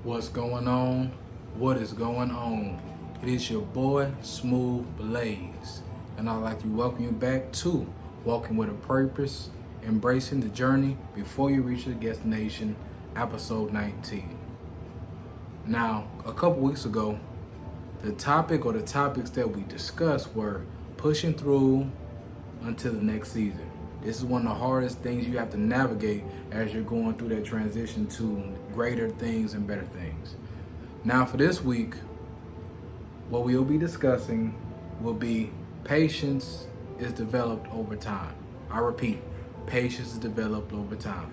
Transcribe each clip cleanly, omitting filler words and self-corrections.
What's going on? What is going on? It is your boy Smooth Blaze, and I'd like to welcome you back to Walking with a Purpose, Embracing the Journey Before You Reach the Destination, episode 19. Now, a couple weeks ago, the topics that we discussed were pushing through until the next season. This is one of the hardest things you have to navigate as you're going through that transition to greater things and better things. Now for this week, what we'll be discussing will be patience is developed over time. I repeat, patience is developed over time.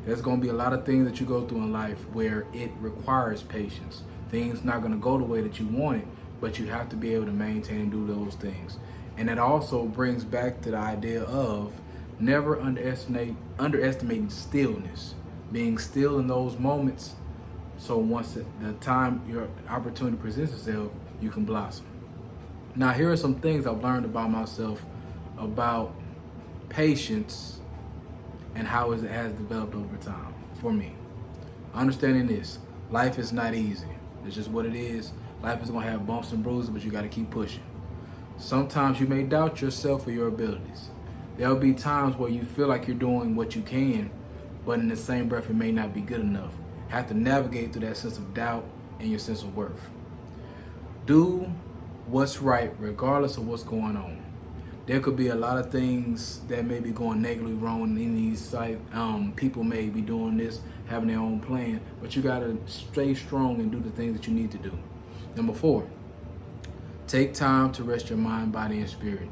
There's going to be a lot of things that you go through in life where it requires patience. Things not going to go the way that you want it, but you have to be able to maintain and do those things. And it also brings back to the idea of never underestimating stillness, being still in those moments. So once the time your opportunity presents itself, you can blossom. Now, here are some things I've learned about myself about patience and how it has developed over time for me. Understanding this, life is not easy. It's just what it is. Life is going to have bumps and bruises, but you got to keep pushing. Sometimes you may doubt yourself or your abilities. There'll be times where you feel like you're doing what you can, but in the same breath, it may not be good enough. Have to navigate through that sense of doubt and your sense of worth. Do what's right regardless of what's going on. There could be a lot of things that may be going negatively wrong in these sites. People may be doing this, having their own plan, but you gotta stay strong and do the things that you need to do. Number 4, take time to rest your mind, body, and spirit.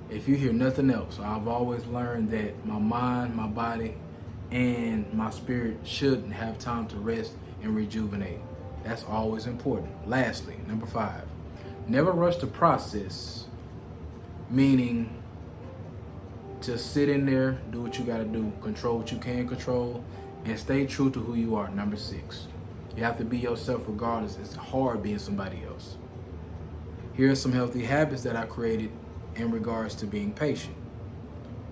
If you hear nothing else, I've always learned that my mind, my body, and my spirit should have time to rest and rejuvenate. That's always important. Lastly, number 5, never rush the process, meaning just sit in there, do what you gotta do, control what you can control, and stay true to who you are. Number 6, you have to be yourself regardless. It's hard being somebody else. Here are some healthy habits that I created in regards to being patient.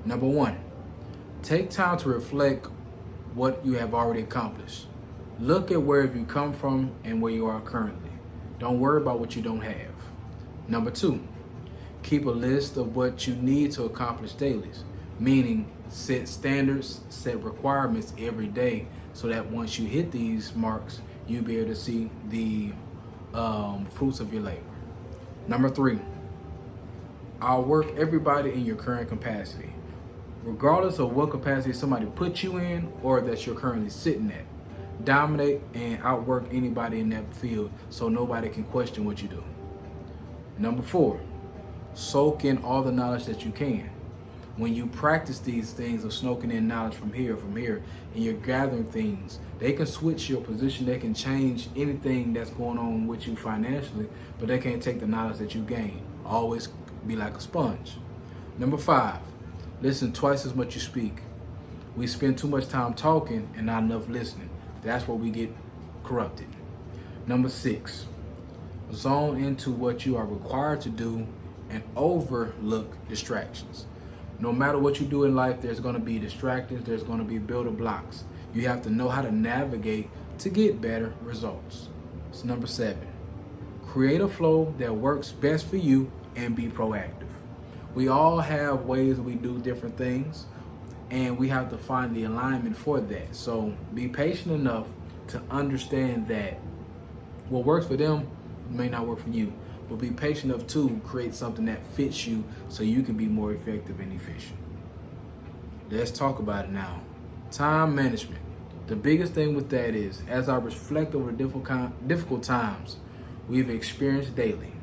Number 1, take time to reflect what you have already accomplished. Look at where you come from and where you are currently. Don't worry about what you don't have. Number 2, keep a list of what you need to accomplish daily, meaning set standards, set requirements every day so that once you hit these marks, you'll be able to see the fruits of your labor. Number 3, outwork everybody in your current capacity. Regardless of what capacity somebody put you in or that you're currently sitting at, dominate and outwork anybody in that field so nobody can question what you do. Number 4, soak in all the knowledge that you can. When you practice these things of soaking in knowledge from here, and you're gathering things, they can switch your position, they can change anything that's going on with you financially, but they can't take the knowledge that you gain. Always be like a sponge. Number 5, listen twice as much as you speak. We spend too much time talking and not enough listening. That's where we get corrupted. Number 6, zone into what you are required to do and overlook distractions. No matter what you do in life, there's going to be distractions, there's going to be building blocks. You have to know how to navigate to get better results. So number 7, create a flow that works best for you and be proactive. We all have ways we do different things, and we have to find the alignment for that. So be patient enough to understand that what works for them may not work for you, but be patient enough to create something that fits you so you can be more effective and efficient. Let's talk about it now. Time management. The biggest thing with that is, as I reflect over the difficult times we've experienced daily,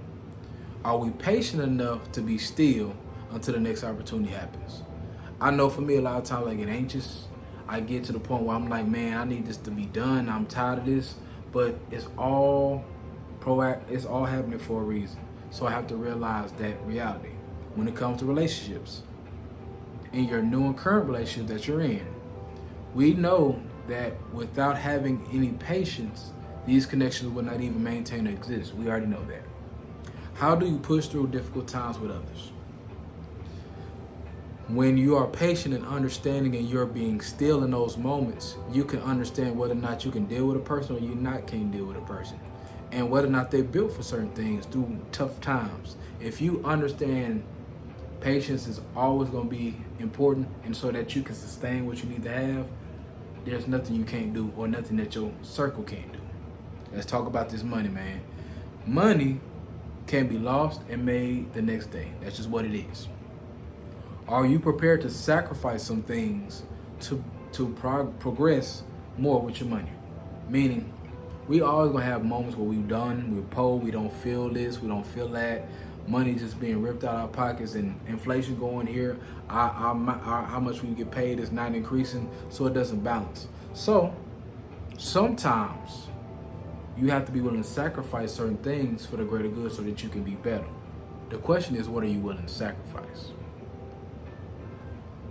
are we patient enough to be still until the next opportunity happens? I know for me, a lot of times I get anxious. I get to the point where I'm like, man, I need this to be done. I'm tired of this, but it's all happening for a reason. So I have to realize that reality. When it comes to relationships, in your new and current relationship that you're in, we know that without having any patience, these connections will not even maintain or exist. We already know that. How do you push through difficult times with others? When you are patient and understanding and you're being still in those moments, you can understand whether or not you can deal with a person or you not can't deal with a person. And whether or not they're built for certain things through tough times. If you understand patience is always going to be important and so that you can sustain what you need to have, there's nothing you can't do or nothing that your circle can't do. Let's talk about this money, man. Money can be lost and made the next day. That's just what it is. Are you prepared to sacrifice some things to progress more with your money? Meaning, we always gonna have moments where we're done, we're poor, we don't feel this, we don't feel that. Money just being ripped out of our pockets and inflation going here. How much we get paid is not increasing, so it doesn't balance. So sometimes you have to be willing to sacrifice certain things for the greater good so that you can be better. The question is, what are you willing to sacrifice?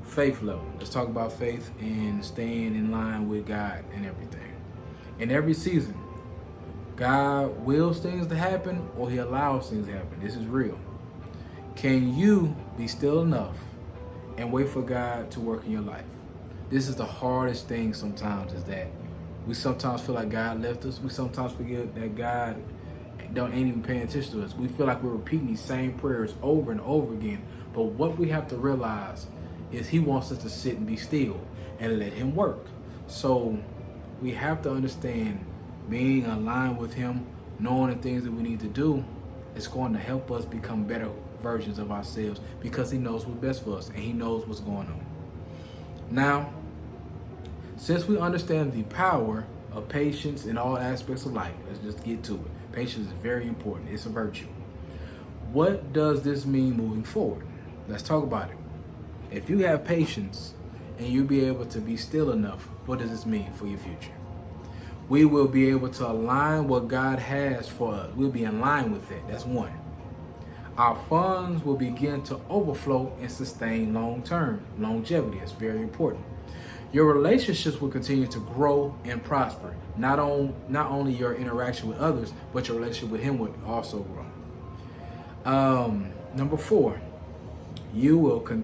Faith level. Let's talk about faith and staying in line with God and everything. In every season, God wills things to happen or he allows things to happen. This is real. Can you be still enough and wait for God to work in your life? This is the hardest thing sometimes, is that we sometimes feel like God left us. We sometimes forget that God ain't even paying attention to us. We feel like we're repeating these same prayers over and over again. But what we have to realize is he wants us to sit and be still and let him work. So we have to understand being aligned with him, knowing the things that we need to do, is going to help us become better versions of ourselves because he knows what's best for us and he knows what's going on. Now, since we understand the power of patience in all aspects of life, let's just get to it. Patience is very important. It's a virtue. What does this mean moving forward? Let's talk about it. If you have patience and you be able to be still enough, what does this mean for your future? We will be able to align what God has for us. We'll be in line with it. That's one. Our funds will begin to overflow and sustain long-term longevity. That's very important. Your relationships will continue to grow and prosper. Not only your interaction with others, but your relationship with him will also grow. Number 4. You will not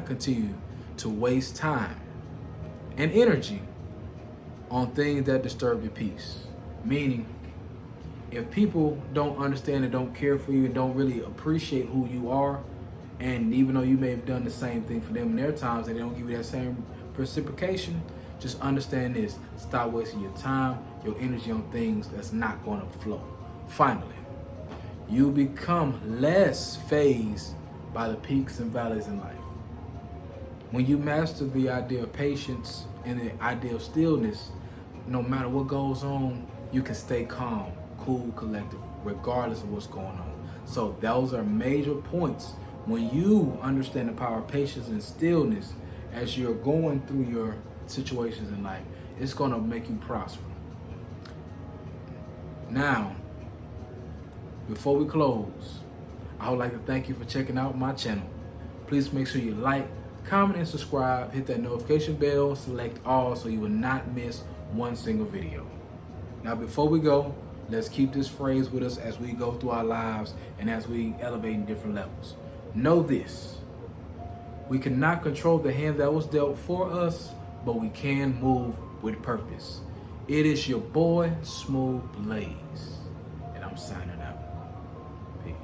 continue to waste time and energy on things that disturb your peace. Meaning, if people don't understand and don't care for you and don't really appreciate who you are, and even though you may have done the same thing for them in their times and they don't give you that same reciprocation, just understand this. Stop wasting your time, your energy on things that's not going to flow. Finally, you become less fazed by the peaks and valleys in life. When you master the idea of patience and the idea of stillness, no matter what goes on, you can stay calm, cool, collected, regardless of what's going on. So those are major points. When you understand the power of patience and stillness as you're going through your situations in life, it's going to make you prosper. Now, before we close, I would like to thank you for checking out my channel. Please make sure you like, comment, and subscribe. Hit that notification bell, select all so you will not miss one single video. Now, before we go, let's keep this phrase with us as we go through our lives and as we elevate in different levels. Know this: we cannot control the hand that was dealt for us, but we can move with purpose. It is your boy, Smooth Blaze, and I'm signing